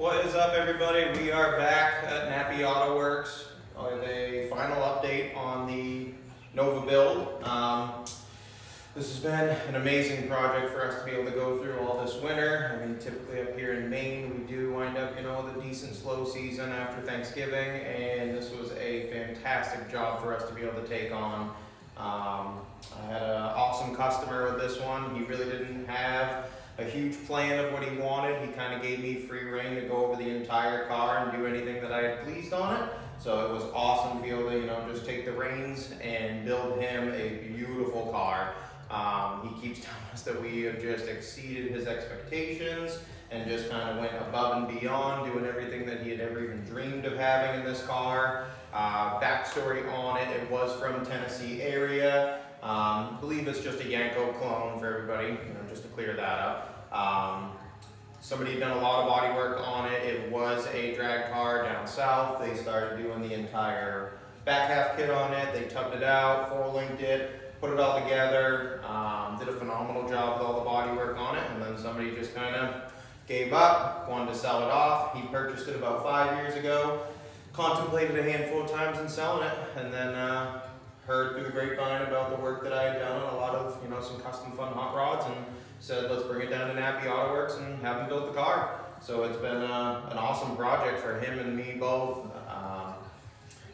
What is up, everybody? We are back at Nappy Auto Works with a final update on the Nova build. This has been an amazing project for us to be able to go through all this winter. I mean, typically up here in Maine, we do wind up, with a decent slow season after Thanksgiving, and this was a fantastic job for us to be able to take on. I had an awesome customer with this one. He really didn't have a huge plan of what he wanted. He kind of gave me free rein to go over the entire car and do anything that I had pleased on it. So it was awesome to be able to, just take the reins and build him a beautiful car. He keeps telling us that we have just exceeded his expectations and just kind of went above and beyond, doing everything that he had ever even dreamed of having in this car. Backstory on it, it was from Tennessee area. I believe it's just a Yanko clone for everybody, just to clear that up. Somebody had done a lot of body work on it. It was a drag car down south. They started doing the entire back half kit on it. They tubbed it out, 4-linked it, put it all together, did a phenomenal job with all the body work on it, and then somebody just kind of gave up, wanted to sell it off. He purchased it about 5 years ago, contemplated a handful of times in selling it, and then heard through the grapevine about the work that I had done on a lot of, some custom fun hot rods, and said, let's bring it down to Nappy Auto Works and have him build the car. So it's been an awesome project for him and me both.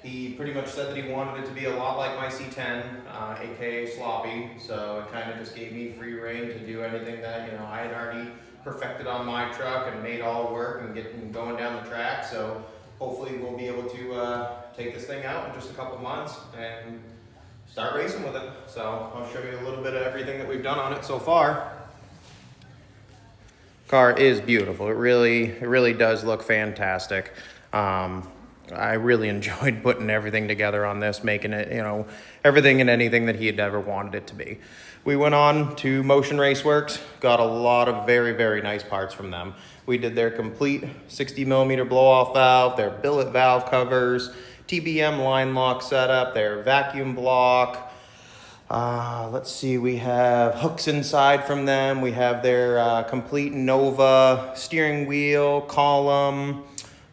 He pretty much said that he wanted it to be a lot like my C10, aka sloppy. So it kind of just gave me free rein to do anything that, I had already perfected on my truck and made all work and getting going down the track. So hopefully we'll be able to take this thing out in just a couple months and start racing with it. So I'll show you a little bit of everything that we've done on it so far. Car is beautiful. It really does look fantastic. I really enjoyed putting everything together on this, making it, everything and anything that he had ever wanted it to be. We went on to Motion Raceworks, got a lot of very nice parts from them. We did their complete 60mm blow-off valve, their billet valve covers, TBM line lock setup, their vacuum block. Let's see, we have hooks inside from them. We have their complete Nova steering wheel, column,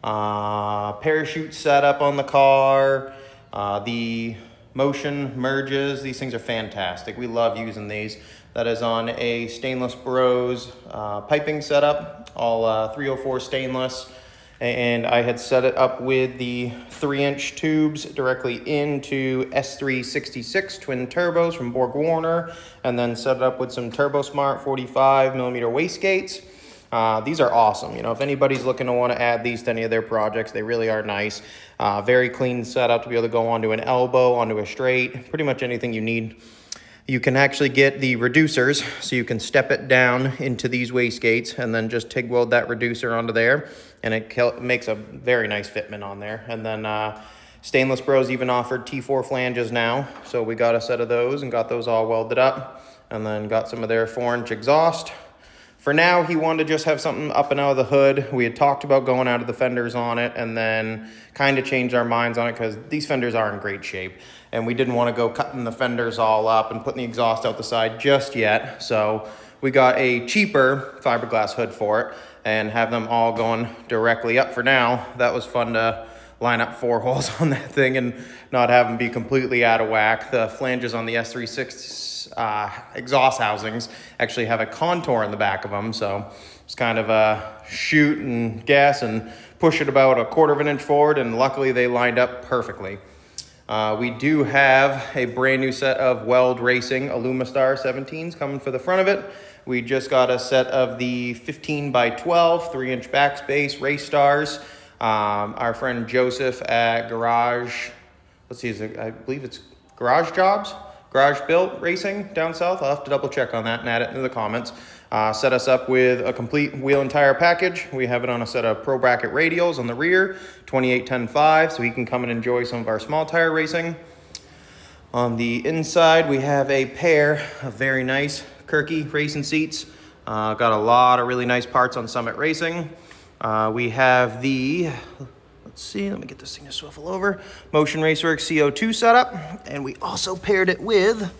parachute setup on the car, the motion merges. These things are fantastic. We love using these. That is on a Stainless Bros piping setup, all 304 stainless. And I had set it up with the 3-inch tubes directly into S366 twin turbos from Borg Warner, and then set it up with some TurboSmart 45mm wastegates. These are awesome. If anybody's looking to want to add these to any of their projects, they really are nice. Very clean setup to be able to go onto an elbow, onto a straight, pretty much anything you need. You can actually get the reducers, so you can step it down into these wastegates and then just TIG weld that reducer onto there, and it makes a very nice fitment on there. And then Stainless Bros even offered T4 flanges now, so we got a set of those and got those all welded up, and then got some of their 4-inch exhaust. For now, he wanted to just have something up and out of the hood. We had talked about going out of the fenders on it, and then kind of changed our minds on it because these fenders are in great shape. And we didn't want to go cutting the fenders all up and putting the exhaust out the side just yet. So we got a cheaper fiberglass hood for it and have them all going directly up for now. That was fun to line up 4 holes on that thing and not have them be completely out of whack. The flanges on the S36 exhaust housings actually have a contour in the back of them, so it's kind of a shoot and guess and push it about 1/4 of an inch forward, and luckily they lined up perfectly. We do have a brand new set of Weld Racing Alumistar 17s coming for the front of it. We just got a set of the 15x12 3-inch backspace Race Stars. Our friend Joseph at Garage, I believe it's Garage Jobs? Garage Built Racing down south. I'll have to double check on that and add it in the comments. Set us up with a complete wheel and tire package. We have it on a set of Pro Bracket radials on the rear, 28-10-5, so he can come and enjoy some of our small tire racing. On the inside, we have a pair of very nice Kirky racing seats. Got a lot of really nice parts on Summit Racing. We have the, let me get this thing to swivel over, Motion Raceworks CO2 setup, and we also paired it with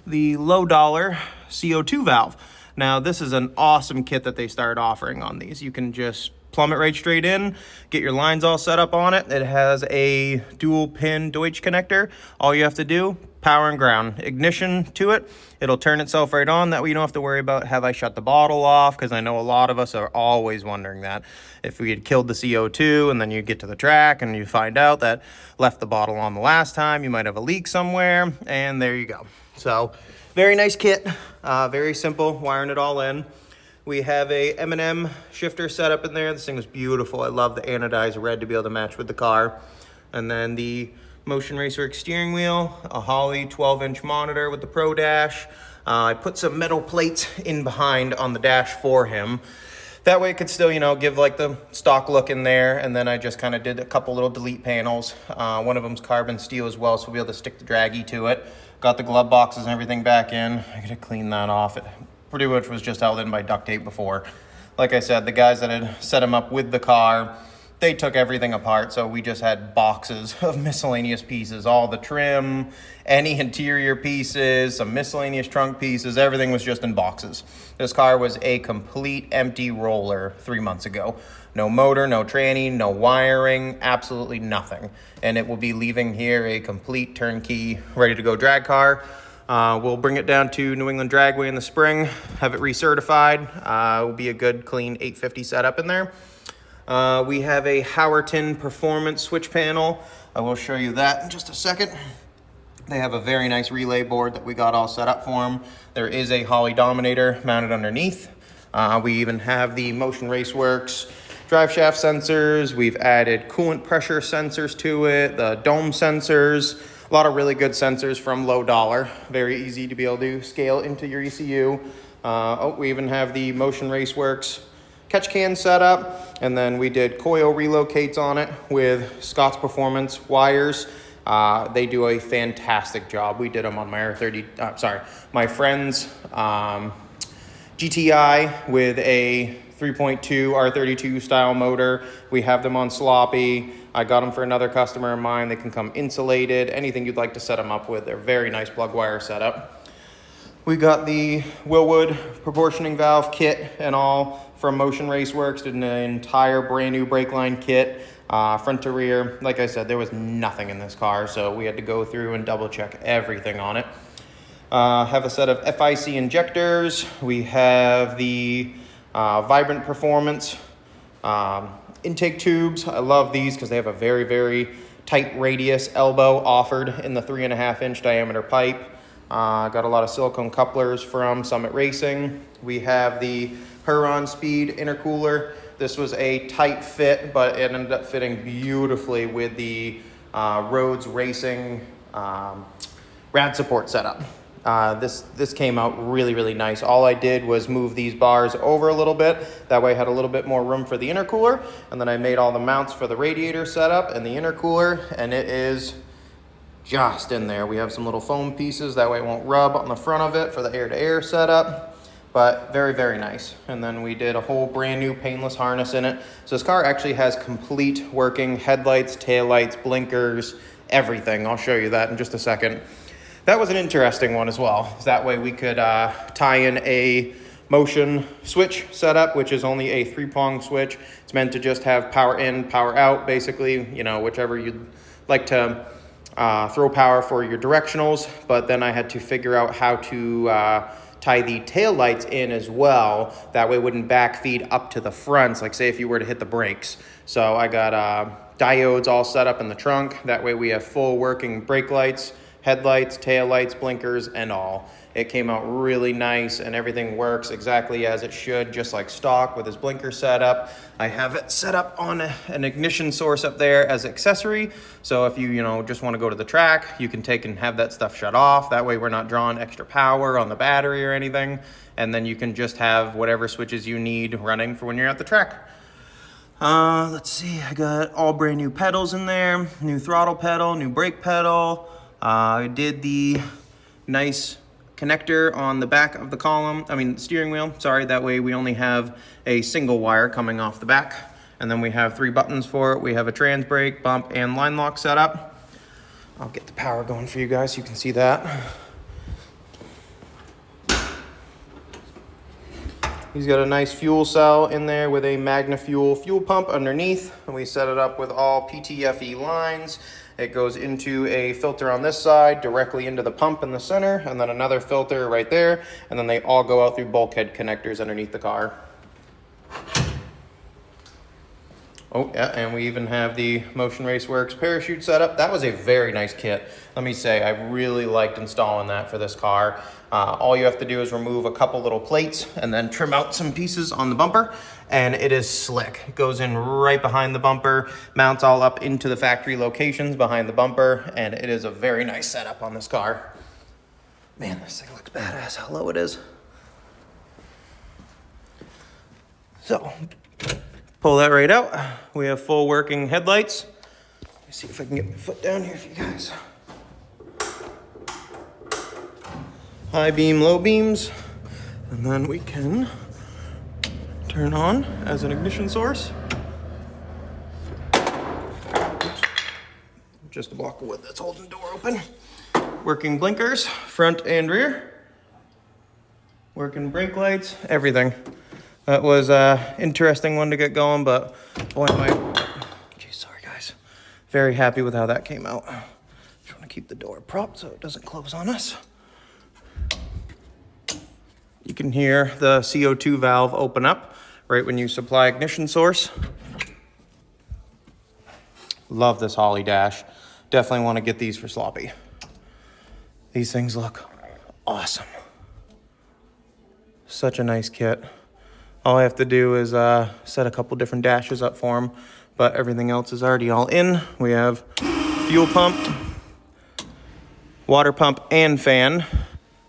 the low dollar CO2 valve. Now, this is an awesome kit that they started offering on these. You can just plumb it right straight in, get your lines all set up on it. It has a dual pin Deutsch connector. All you have to do, power and ground, ignition to it. It'll turn itself right on. That way you don't have to worry about, have I shut the bottle off? Because I know a lot of us are always wondering that. If we had killed the CO2 and then you get to the track and you find out that left the bottle on the last time, you might have a leak somewhere, and there you go. So very nice kit, very simple, wiring it all in. We have a M&M shifter set up in there. This thing was beautiful. I love the anodized red to be able to match with the car. And then the Motion Raceworks steering wheel, a Holley 12-inch monitor with the Pro Dash. I put some metal plates in behind on the dash for him. That way it could still, you know, give like the stock look in there. And then I just kind of did a couple little delete panels. One of them's carbon steel as well, so we'll be able to stick the draggy to it. Got the glove boxes and everything back in. I gotta clean that off. It pretty much was just held in by duct tape before. Like I said, the guys that had set them up with the car, they took everything apart, so we just had boxes of miscellaneous pieces, all the trim, any interior pieces, some miscellaneous trunk pieces, everything was just in boxes. This car was a complete empty roller 3 months ago. No motor, no tranny, no wiring, absolutely nothing. And it will be leaving here a complete turnkey, ready to go drag car. We'll bring it down to New England Dragway in the spring, have it recertified. It will be a good, clean 850 setup in there. We have a Howerton Performance switch panel. I will show you that in just a second. They have a very nice relay board that we got all set up for them. There is a Holley Dominator mounted underneath. We even have the Motion Raceworks drive shaft sensors. We've added coolant pressure sensors to it, the dome sensors. A lot of really good sensors from Low Dollar. Very easy to be able to scale into your ECU. We even have the Motion Raceworks catch can set up. And then we did coil relocates on it with Scott's Performance wires. They do a fantastic job. We did them on my my friend's GTI with a 3.2 R32 style motor. We have them on sloppy. I got them for another customer of mine. They can come insulated, anything you'd like to set them up with. They're very nice plug wire setup. We got the Wilwood proportioning valve kit and all from Motion Raceworks. Did an entire brand new brake line kit, front to rear. Like I said, there was nothing in this car, so we had to go through and double check everything on it. Have a set of FIC injectors. We have the Vibrant Performance intake tubes. I love these because they have a very, very tight radius elbow offered in the 3.5-inch diameter pipe. Got a lot of silicone couplers from Summit Racing. We have the Huron Speed intercooler. This was a tight fit, but it ended up fitting beautifully with the Rhodes Racing rad support setup. This came out really, really nice. All I did was move these bars over a little bit. That way I had a little bit more room for the intercooler. And then I made all the mounts for the radiator setup and the intercooler, and it is just in there. We have some little foam pieces. That way it won't rub on the front of it for the air-to-air setup. But very, very nice. And then we did a whole brand new painless harness in it. So this car actually has complete working headlights, taillights, blinkers, everything. I'll show you that in just a second. That was an interesting one as well. That way we could tie in a motion switch setup, which is only a 3-prong switch. It's meant to just have power in, power out, basically, you know, whichever you'd like to throw power for your directionals. But then I had to figure out how to tie the tail lights in as well. That way it wouldn't backfeed up to the fronts, like say if you were to hit the brakes. So I got diodes all set up in the trunk. That way we have full working brake lights, headlights, tail lights, blinkers, and all. It came out really nice and everything works exactly as it should, just like stock with his blinker setup. I have it set up on an ignition source up there as accessory. So if you just want to go to the track, you can take and have that stuff shut off. That way we're not drawing extra power on the battery or anything. And then you can just have whatever switches you need running for when you're at the track. Let's see, I got all brand new pedals in there, new throttle pedal, new brake pedal. I did the nice connector on the back of the steering wheel, sorry, that way we only have a single wire coming off the back. And then we have 3 buttons for it. We have a trans brake, bump, and line lock setup. I'll get the power going for you guys so you can see that. He's got a nice fuel cell in there with a MagnaFuel fuel pump underneath, and we set it up with all PTFE lines. It goes into a filter on this side, directly into the pump in the center, and then another filter right there, and then they all go out through bulkhead connectors underneath the car. Oh, yeah, and we even have the Motion Raceworks parachute setup. That was a very nice kit. Let me say, I really liked installing that for this car. All you have to do is remove a couple little plates and then trim out some pieces on the bumper, and it is slick. It goes in right behind the bumper, mounts all up into the factory locations behind the bumper, and it is a very nice setup on this car. Man, this thing looks badass, how low it is. So, pull that right out. We have full working headlights. Let me see if I can get my foot down here for you guys. High beam, low beams. And then we can turn on as an ignition source. Oops. Just a block of wood that's holding the door open. Working blinkers, front and rear. Working brake lights, everything. That was an interesting one to get going, but boy, geez, sorry guys. Very happy with how that came out. Just want to keep the door propped so it doesn't close on us. You can hear the CO2 valve open up right when you supply ignition source. Love this Holley dash. Definitely want to get these for Sloppy. These things look awesome. Such a nice kit. All I have to do is set a couple different dashes up for them, but everything else is already all in. We have fuel pump, water pump, and fan.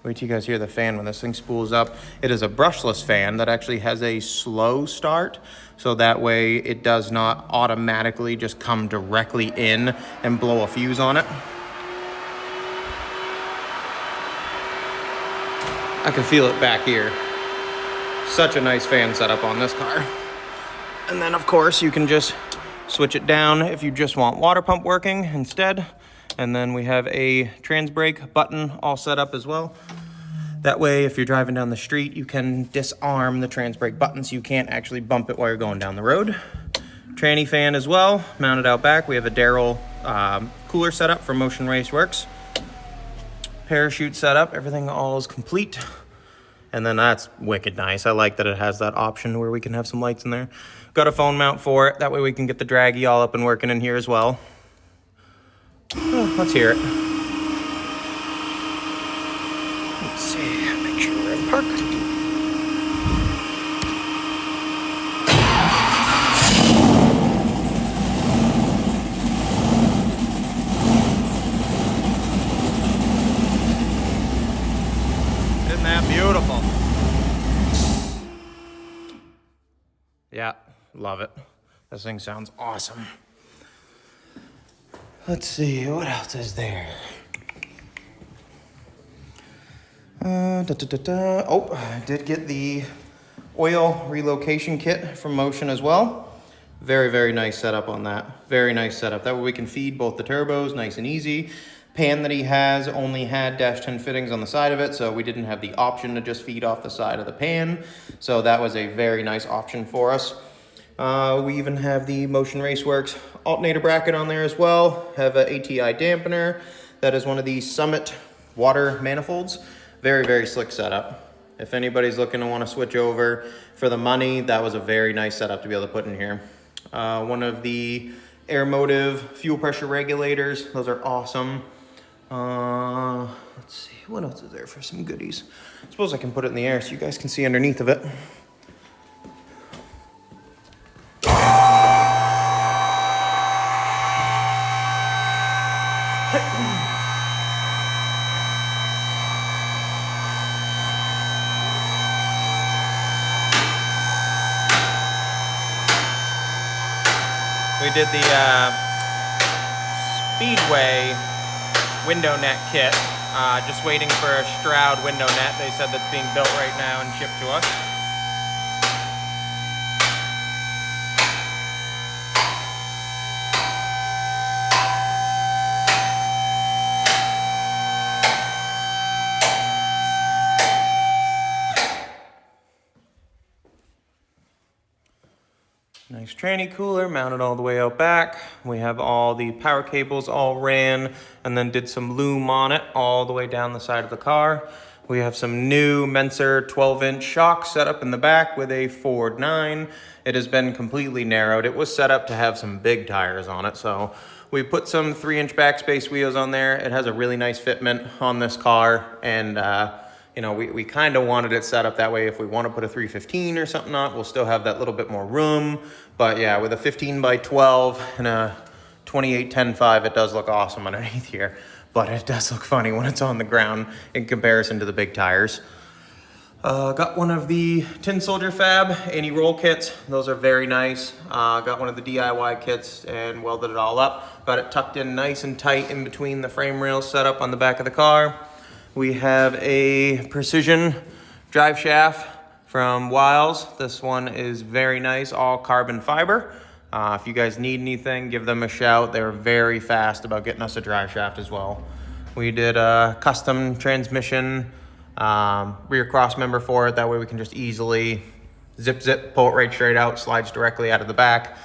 Wait till you guys hear the fan when this thing spools up. It is a brushless fan that actually has a slow start, so that way it does not automatically just come directly in and blow a fuse on it. I can feel it back here. Such a nice fan setup on this car. And then of course you can just switch it down if you just want water pump working instead. And then we have a trans brake button all set up as well. That way if you're driving down the street, you can disarm the trans brake button so you can't actually bump it while you're going down the road. Tranny fan as well, mounted out back. We have a Darrell cooler setup from Motion Raceworks. Parachute setup, everything all is complete. And then that's wicked nice. I like that it has that option where we can have some lights in there. Got a phone mount for it. That way we can get the draggy all up and working in here as well. Oh, let's hear it. Let's see, make sure we're in park. Isn't that beautiful? Yeah, love it. This thing sounds awesome. Let's see, what else is there? Oh, I did get the oil relocation kit from Motion as well. Very, very nice setup on that. Very nice setup. That way we can feed both the turbos nice and easy. Pan that he has only had dash 10 fittings on the side of it, so we didn't have the option to just feed off the side of the pan. So that was a very nice option for us. We even have the Motion Raceworks alternator bracket on there as well. Have an ATI dampener. That is one of the Summit water manifolds. Very, very slick setup. If anybody's looking to want to switch over for the money, that was a very nice setup to be able to put in here. One of the Airmotive fuel pressure regulators. Those are awesome. Let's see, what else is there for some goodies? I suppose I can put it in the air so you guys can see underneath of it. We did the Speedway window net kit. Just waiting for a Stroud window net. They said that's being built right now and shipped to us. Nice tranny cooler mounted all the way out back. We have all the power cables all ran and then did some loom on it all the way down the side of the car. We have some new Menser 12-inch shocks set up in the back with a Ford 9. It has been completely narrowed. It was set up to have some big tires on it, so we put some 3-inch backspace wheels on there. It has a really nice fitment on this car, and you know, we kind of wanted it set up that way. If we want to put a 315 or something on, we'll still have that little bit more room. But yeah, with a 15 by 12 and a 28 10.5, it does look awesome underneath here. But it does look funny when it's on the ground in comparison to the big tires. Got one of the Tin Soldier Fab anti-roll kits. Those are very nice. Got one of the DIY kits and welded it all up. Got it tucked in nice and tight in between the frame rails set up on the back of the car. We have a Precision drive shaft from Wiles. This one is very nice, all carbon fiber. If you guys need anything, give them a shout. They're very fast about getting us a drive shaft as well. We did a custom transmission rear cross member for it. That way we can just easily zip, pull it right straight out, slides directly out of the back.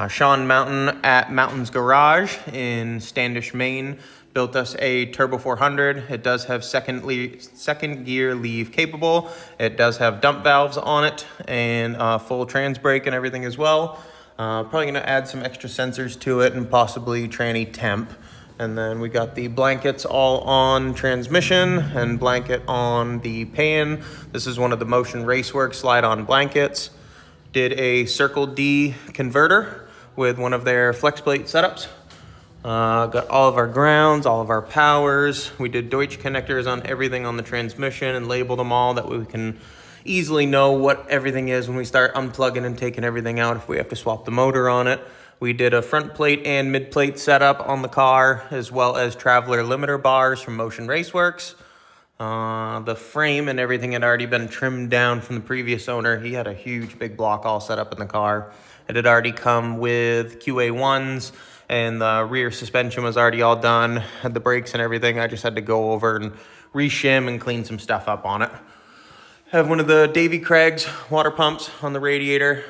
Sean Mountain at Mountain's Garage in Standish, Maine, built us a Turbo 400. It does have second gear leave capable. It does have dump valves on it and full trans brake and everything as well. Probably gonna add some extra sensors to it and possibly tranny temp. And then we got the blankets all on transmission and blanket on the pan. This is one of the Motion Raceworks slide-on blankets. Did a Circle D converter with one of their flex plate setups. Got all of our grounds, all of our powers. We did Deutsch connectors on everything on the transmission and labeled them all. That way we can easily know what everything is when we start unplugging and taking everything out if we have to swap the motor on it. We did a front plate and mid plate setup on the car, as well as Traveler limiter bars from Motion Raceworks. The frame and everything had already been trimmed down from the previous owner. He had a huge big block all set up in the car. It had already come with QA1s, and the rear suspension was already all done. Had the brakes and everything. I just had to go over and reshim and clean some stuff up on it. Have one of the Davy Craig's water pumps on the radiator,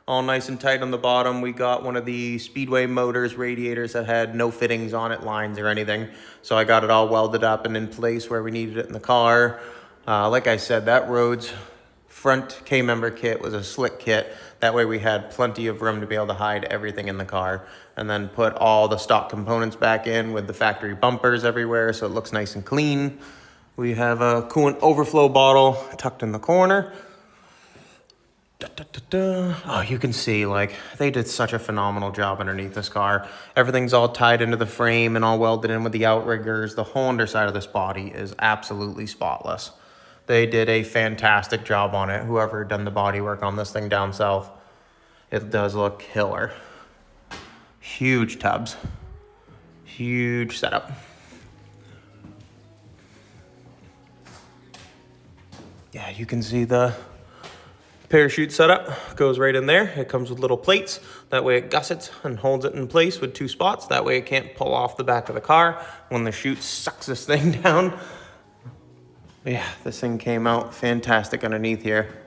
all nice and tight on the bottom. We got one of the Speedway Motors radiators that had no fittings on it, lines or anything. So I got it all welded up and in place where we needed it in the car. Like I said, that Rhodes front K-member kit was a slick kit. That way we had plenty of room to be able to hide everything in the car, and then put all the stock components back in with the factory bumpers everywhere so it looks nice and clean. We have a coolant overflow bottle tucked in the corner. Oh, you can see, like, they did such a phenomenal job underneath this car. Everything's all tied into the frame and all welded in with the outriggers. The whole underside of this body is absolutely spotless. They did a fantastic job on it, whoever done the body work on this thing down south. It does look killer. Huge tubs. Huge setup. Yeah, you can see the parachute setup goes right in there. It comes with little plates. That way it gussets and holds it in place with 2 spots. That way it can't pull off the back of the car when the chute sucks this thing down. Yeah, this thing came out fantastic underneath here.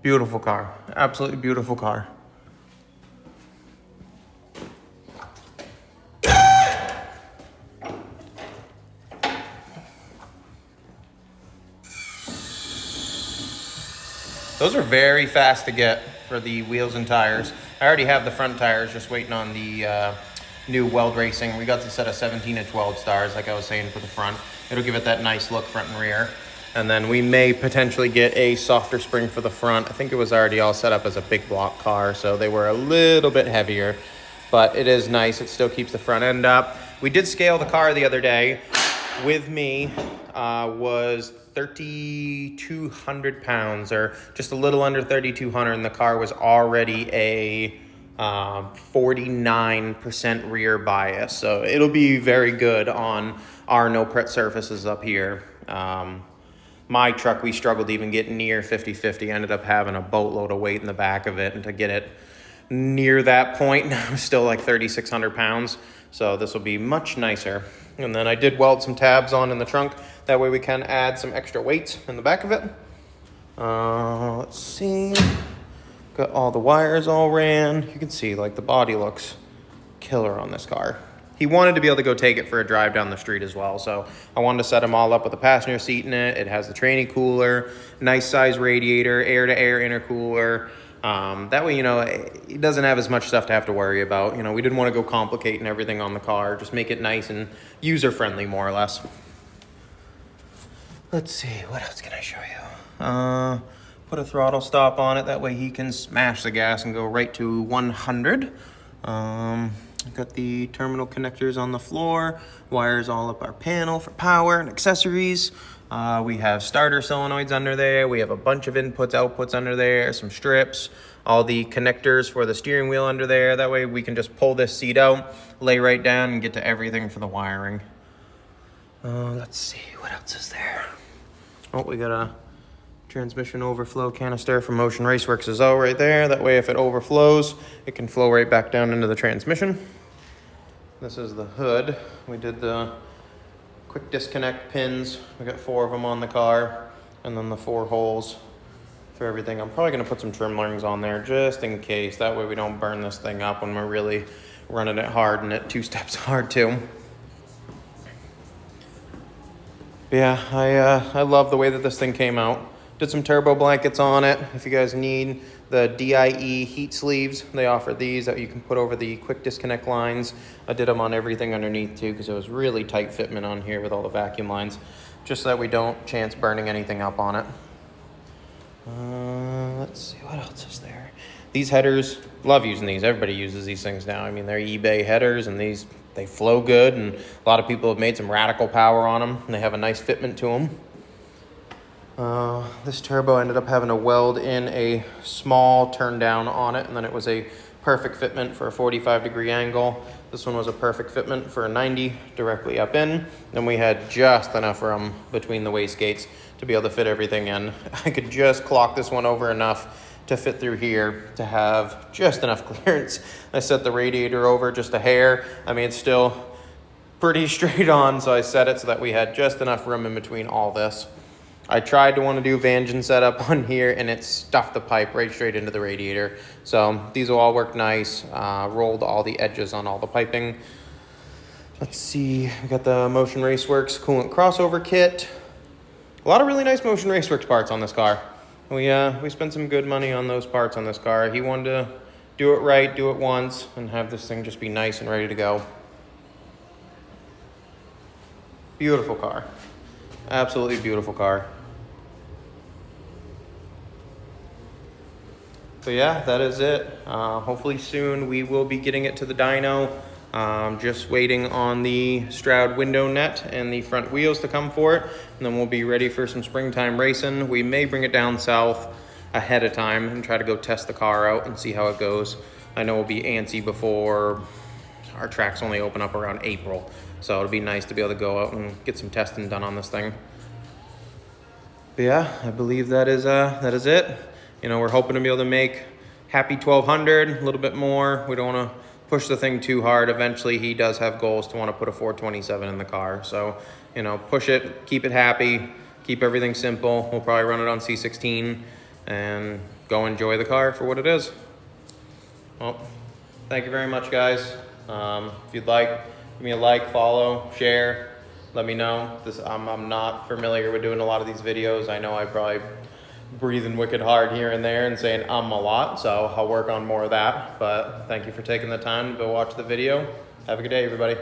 Beautiful car. Absolutely beautiful car. Those are very fast to get for the wheels and tires. I already have the front tires, just waiting on the new Weld Racing. We got the set of 17-inch weld stars, like I was saying, for the front. It'll give it that nice look front and rear. And then we may potentially get a softer spring for the front. I think it was already all set up as a big block car, so they were a little bit heavier. But it is nice. It still keeps the front end up. We did scale the car the other day. With me was 3,200 pounds, or just a little under 3,200, and the car was already a 49% rear bias. So it'll be very good on our no-pret surfaces up here. My truck, we struggled to even get near 50-50. Ended up having a boatload of weight in the back of it, and to get it near that point, I was still like 3,600 pounds. So this will be much nicer. And then I did weld some tabs on in the trunk. That way we can add some extra weight in the back of it. Let's see. Got all the wires all ran. You can see like the body looks killer on this car. He wanted to be able to go take it for a drive down the street as well. So I wanted to set him all up with a passenger seat in it. It has the tranny cooler, nice size radiator, air to air intercooler. That way, you know, he doesn't have as much stuff to have to worry about. You know, we didn't want to go complicating everything on the car. Just make it nice and user friendly, more or less. Let's see, what else can I show you? Put a throttle stop on it. That way he can smash the gas and go right to 100. Got the terminal connectors on the floor, wires all up our panel for power and accessories. We have starter solenoids under there. We have a bunch of inputs, outputs under there, some strips, all the connectors for the steering wheel under there. That way we can just pull this seat out, lay right down, and get to everything for the wiring. Let's see, what else is there? Oh, we got a transmission overflow canister from Motion Raceworks as well right there. That way if it overflows, it can flow right back down into the transmission. This is the hood. We did the quick disconnect pins. We got 4 of them on the car, and then the 4 holes for everything. I'm probably gonna put some trim rings on there just in case. That way we don't burn this thing up when we're really running it hard and it 2 steps hard too. But yeah, I love the way that this thing came out. Did some turbo blankets on it. If you guys need the DIE heat sleeves, they offer these that you can put over the quick disconnect lines. I did them on everything underneath too because it was really tight fitment on here with all the vacuum lines, just so that we don't chance burning anything up on it. Let's see, what else is there? These headers, love using these. Everybody uses these things now. I mean, they're eBay headers, and these, they flow good, and a lot of people have made some radical power on them, and they have a nice fitment to them. This turbo ended up having to weld in a small turn down on it, and then it was a perfect fitment for a 45-degree angle. This one was a perfect fitment for a 90 directly up in. Then we had just enough room between the wastegates to be able to fit everything in. I could just clock this one over enough to fit through here to have just enough clearance. I set the radiator over just a hair. I mean, it's still pretty straight on, so I set it so that we had just enough room in between all this. I tried to want to do Vangean setup on here, and it stuffed the pipe right straight into the radiator. So these will all work nice. Rolled all the edges on all the piping. Let's see, we got the Motion Raceworks coolant crossover kit. A lot of really nice Motion Raceworks parts on this car. We spent some good money on those parts on this car. He wanted to do it right, do it once, and have this thing just be nice and ready to go. Beautiful car. Absolutely beautiful car. So yeah, that is it. Hopefully soon we will be getting it to the dyno. Just waiting on the Stroud window net and the front wheels to come for it. And then we'll be ready for some springtime racing. We may bring it down south ahead of time and try to go test the car out and see how it goes. I know we'll be antsy before our tracks only open up around April. So it'll be nice to be able to go out and get some testing done on this thing. But yeah, I believe that is it. You know, we're hoping to be able to make happy 1200, a little bit more. We don't want to push the thing too hard. Eventually, he does have goals to want to put a 427 in the car. So, you know, push it, keep it happy, keep everything simple. We'll probably run it on C16 and go enjoy the car for what it is. Well, thank you very much, guys. If you'd like, give me a like, follow, share. Let me know. I'm not familiar with doing a lot of these videos. I know I probably breathing wicked hard here and there and saying a lot, so I'll work on more of that. But thank you for taking the time to watch the video. Have a good day, everybody.